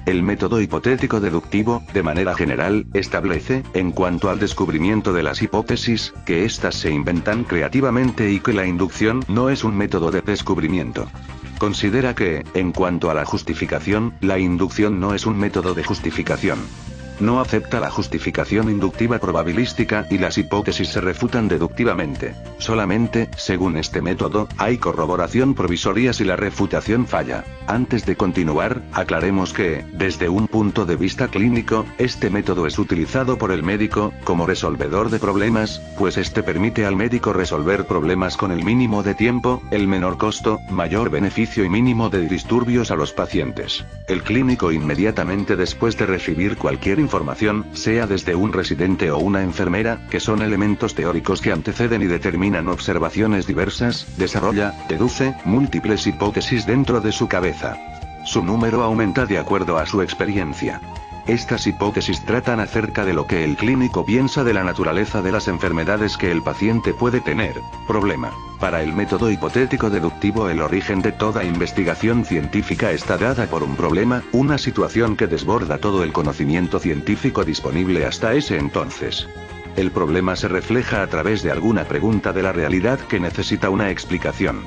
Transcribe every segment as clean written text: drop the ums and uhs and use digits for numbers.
El método hipotético deductivo, de manera general, establece, en cuanto al descubrimiento de las hipótesis, que éstas se inventan creativamente y que la inducción no es un método de descubrimiento. Considera que, en cuanto a la justificación, la inducción no es un método de justificación. No acepta la justificación inductiva probabilística y las hipótesis se refutan deductivamente. Solamente, según este método, hay corroboración provisoria si la refutación falla. Antes de continuar, aclaremos que, desde un punto de vista clínico, este método es utilizado por el médico, como resolvedor de problemas, pues este permite al médico resolver problemas con el mínimo de tiempo, el menor costo, mayor beneficio y mínimo de disturbios a los pacientes. El clínico inmediatamente después de recibir cualquier información, sea desde un residente o una enfermera, que son elementos teóricos que anteceden y determinan observaciones diversas, desarrolla, deduce, múltiples hipótesis dentro de su cabeza. Su número aumenta de acuerdo a su experiencia. Estas hipótesis tratan acerca de lo que el clínico piensa de la naturaleza de las enfermedades que el paciente puede tener. Problema. Para el método hipotético deductivo, el origen de toda investigación científica está dada por un problema, una situación que desborda todo el conocimiento científico disponible hasta ese entonces. El problema se refleja a través de alguna pregunta de la realidad que necesita una explicación.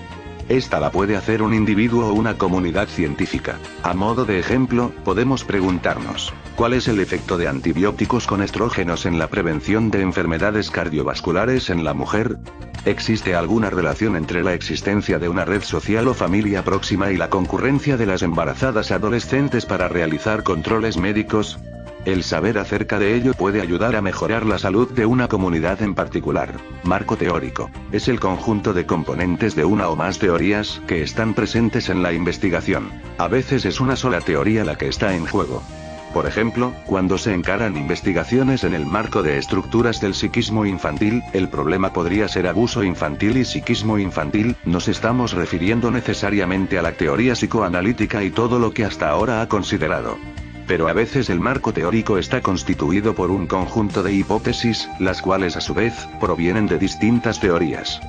Esta la puede hacer un individuo o una comunidad científica. A modo de ejemplo, podemos preguntarnos, ¿cuál es el efecto de antibióticos con estrógenos en la prevención de enfermedades cardiovasculares en la mujer? ¿Existe alguna relación entre la existencia de una red social o familia próxima y la concurrencia de las embarazadas adolescentes para realizar controles médicos? El saber acerca de ello puede ayudar a mejorar la salud de una comunidad en particular. Marco teórico. Es el conjunto de componentes de una o más teorías que están presentes en la investigación. A veces es una sola teoría la que está en juego. Por ejemplo, cuando se encaran investigaciones en el marco de estructuras del psiquismo infantil, el problema podría ser abuso infantil y psiquismo infantil. Nos estamos refiriendo necesariamente a la teoría psicoanalítica y todo lo que hasta ahora ha considerado. Pero a veces el marco teórico está constituido por un conjunto de hipótesis, las cuales a su vez, provienen de distintas teorías.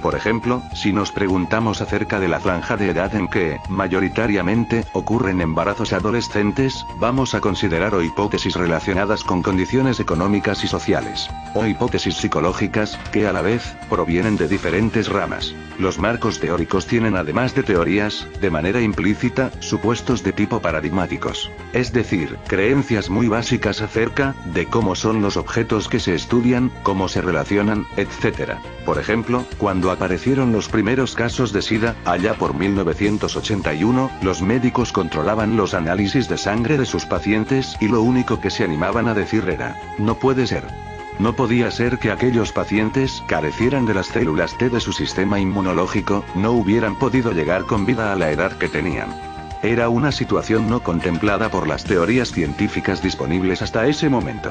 Por ejemplo, si nos preguntamos acerca de la franja de edad en que, mayoritariamente, ocurren embarazos adolescentes, vamos a considerar o hipótesis relacionadas con condiciones económicas y sociales, o hipótesis psicológicas, que a la vez, provienen de diferentes ramas. Los marcos teóricos tienen además de teorías, de manera implícita, supuestos de tipo paradigmáticos. Es decir, creencias muy básicas acerca de cómo son los objetos que se estudian, cómo se relacionan, etc. Por ejemplo, cuando aparecieron los primeros casos de SIDA, allá por 1981, los médicos controlaban los análisis de sangre de sus pacientes y lo único que se animaban a decir era, no puede ser. No podía ser que aquellos pacientes carecieran de las células T de su sistema inmunológico, no hubieran podido llegar con vida a la edad que tenían. Era una situación no contemplada por las teorías científicas disponibles hasta ese momento.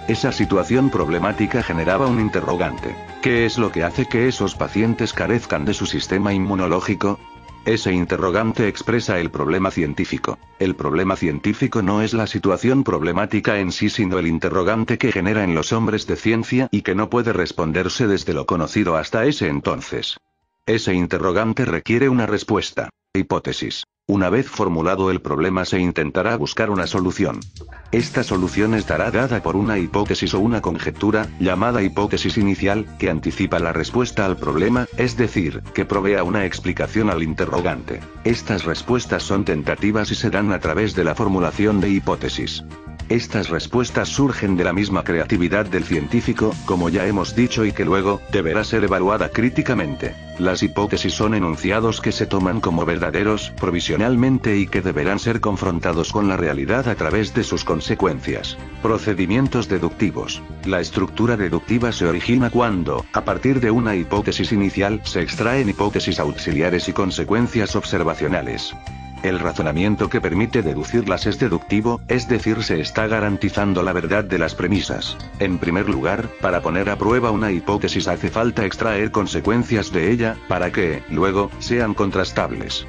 Esa situación problemática generaba un interrogante. ¿Qué es lo que hace que esos pacientes carezcan de su sistema inmunológico? Ese interrogante expresa el problema científico. El problema científico no es la situación problemática en sí, sino el interrogante que genera en los hombres de ciencia y que no puede responderse desde lo conocido hasta ese entonces. Ese interrogante requiere una respuesta. Hipótesis. Una vez formulado el problema se intentará buscar una solución. Esta solución estará dada por una hipótesis o una conjetura, llamada hipótesis inicial, que anticipa la respuesta al problema, es decir, que provea una explicación al interrogante. Estas respuestas son tentativas y se dan a través de la formulación de hipótesis. Estas respuestas surgen de la misma creatividad del científico, como ya hemos dicho, y que luego, deberá ser evaluada críticamente. Las hipótesis son enunciados que se toman como verdaderos, provisionalmente, y que deberán ser confrontados con la realidad a través de sus consecuencias. Procedimientos deductivos. La estructura deductiva se origina cuando, a partir de una hipótesis inicial, se extraen hipótesis auxiliares y consecuencias observacionales. El razonamiento que permite deducirlas es deductivo, es decir, se está garantizando la verdad de las premisas. En primer lugar, para poner a prueba una hipótesis hace falta extraer consecuencias de ella, para que, luego, sean contrastables.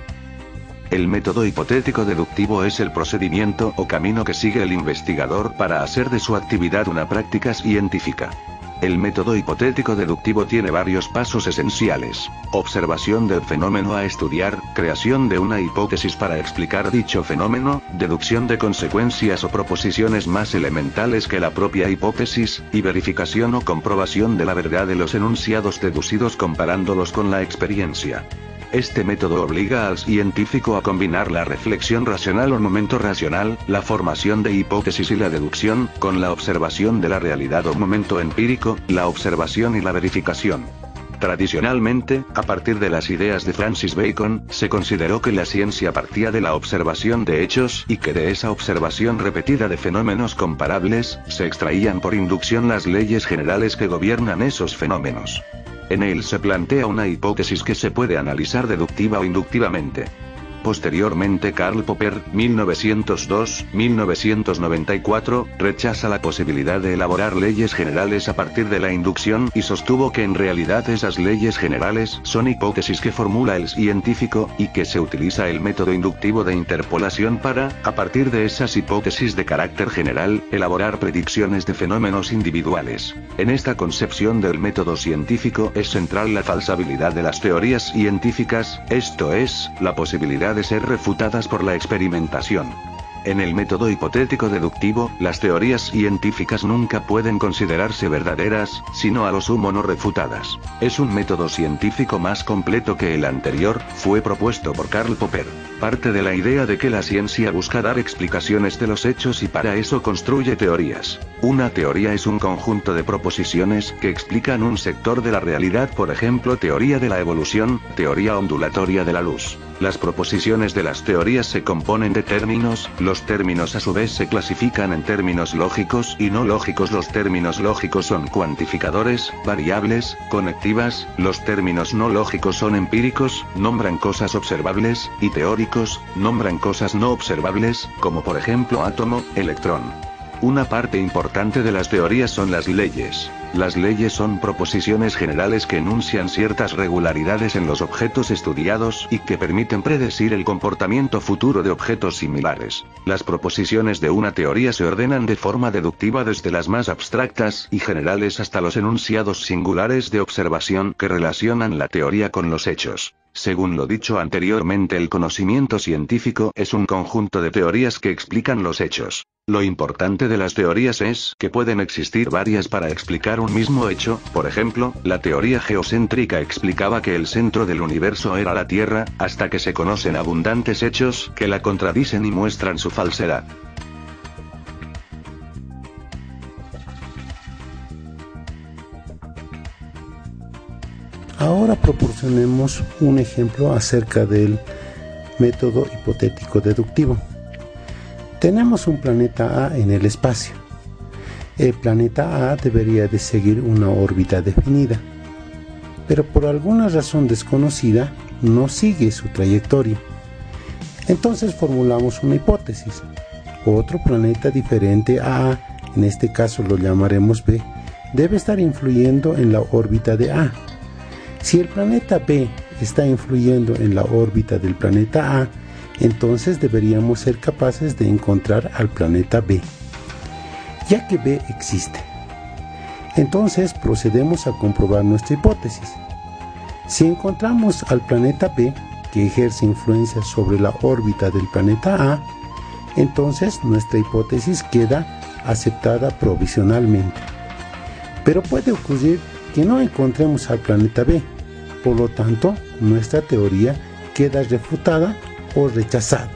El método hipotético deductivo es el procedimiento o camino que sigue el investigador para hacer de su actividad una práctica científica. El método hipotético deductivo tiene varios pasos esenciales. Observación del fenómeno a estudiar, creación de una hipótesis para explicar dicho fenómeno, deducción de consecuencias o proposiciones más elementales que la propia hipótesis, y verificación o comprobación de la verdad de los enunciados deducidos comparándolos con la experiencia. Este método obliga al científico a combinar la reflexión racional o momento racional, la formación de hipótesis y la deducción, con la observación de la realidad o momento empírico, la observación y la verificación. Tradicionalmente, a partir de las ideas de Francis Bacon, se consideró que la ciencia partía de la observación de hechos y que de esa observación repetida de fenómenos comparables, se extraían por inducción las leyes generales que gobiernan esos fenómenos. En él se plantea una hipótesis que se puede analizar deductiva o inductivamente. Posteriormente Karl Popper, 1902-1994, rechaza la posibilidad de elaborar leyes generales a partir de la inducción y sostuvo que en realidad esas leyes generales son hipótesis que formula el científico, y que se utiliza el método inductivo de interpolación para, a partir de esas hipótesis de carácter general, elaborar predicciones de fenómenos individuales. En esta concepción del método científico es central la falsabilidad de las teorías científicas, esto es, la posibilidad de ser refutadas por la experimentación. En el método hipotético deductivo, las teorías científicas nunca pueden considerarse verdaderas, sino a lo sumo no refutadas. Es un método científico más completo que el anterior, fue propuesto por Karl Popper. Parte de la idea de que la ciencia busca dar explicaciones de los hechos y para eso construye teorías. Una teoría es un conjunto de proposiciones que explican un sector de la realidad, por ejemplo, teoría de la evolución, teoría ondulatoria de la luz. Las proposiciones de las teorías se componen de términos, los términos a su vez se clasifican en términos lógicos y no lógicos. Los términos lógicos son cuantificadores, variables, conectivas, los términos no lógicos son empíricos, nombran cosas observables, y teóricos, nombran cosas no observables, como por ejemplo átomo, electrón. Una parte importante de las teorías son las leyes. Las leyes son proposiciones generales que enuncian ciertas regularidades en los objetos estudiados y que permiten predecir el comportamiento futuro de objetos similares. Las proposiciones de una teoría se ordenan de forma deductiva desde las más abstractas y generales hasta los enunciados singulares de observación que relacionan la teoría con los hechos. Según lo dicho anteriormente, el conocimiento científico es un conjunto de teorías que explican los hechos. Lo importante de las teorías es que pueden existir varias para explicar un mismo hecho. Por ejemplo, la teoría geocéntrica explicaba que el centro del universo era la Tierra, hasta que se conocen abundantes hechos que la contradicen y muestran su falsedad. Ahora proporcionemos un ejemplo acerca del método hipotético deductivo. Tenemos un planeta A en el espacio. El planeta A debería de seguir una órbita definida, pero por alguna razón desconocida no sigue su trayectoria. Entonces formulamos una hipótesis. Otro planeta diferente a A, en este caso lo llamaremos B, debe estar influyendo en la órbita de A. Si el planeta B está influyendo en la órbita del planeta A, entonces deberíamos ser capaces de encontrar al planeta B, ya que B existe. Entonces procedemos a comprobar nuestra hipótesis. Si encontramos al planeta B, que ejerce influencia sobre la órbita del planeta A, entonces nuestra hipótesis queda aceptada provisionalmente. Pero puede ocurrir que no encontremos al planeta B, por lo tanto, nuestra teoría queda refutada o rechazada.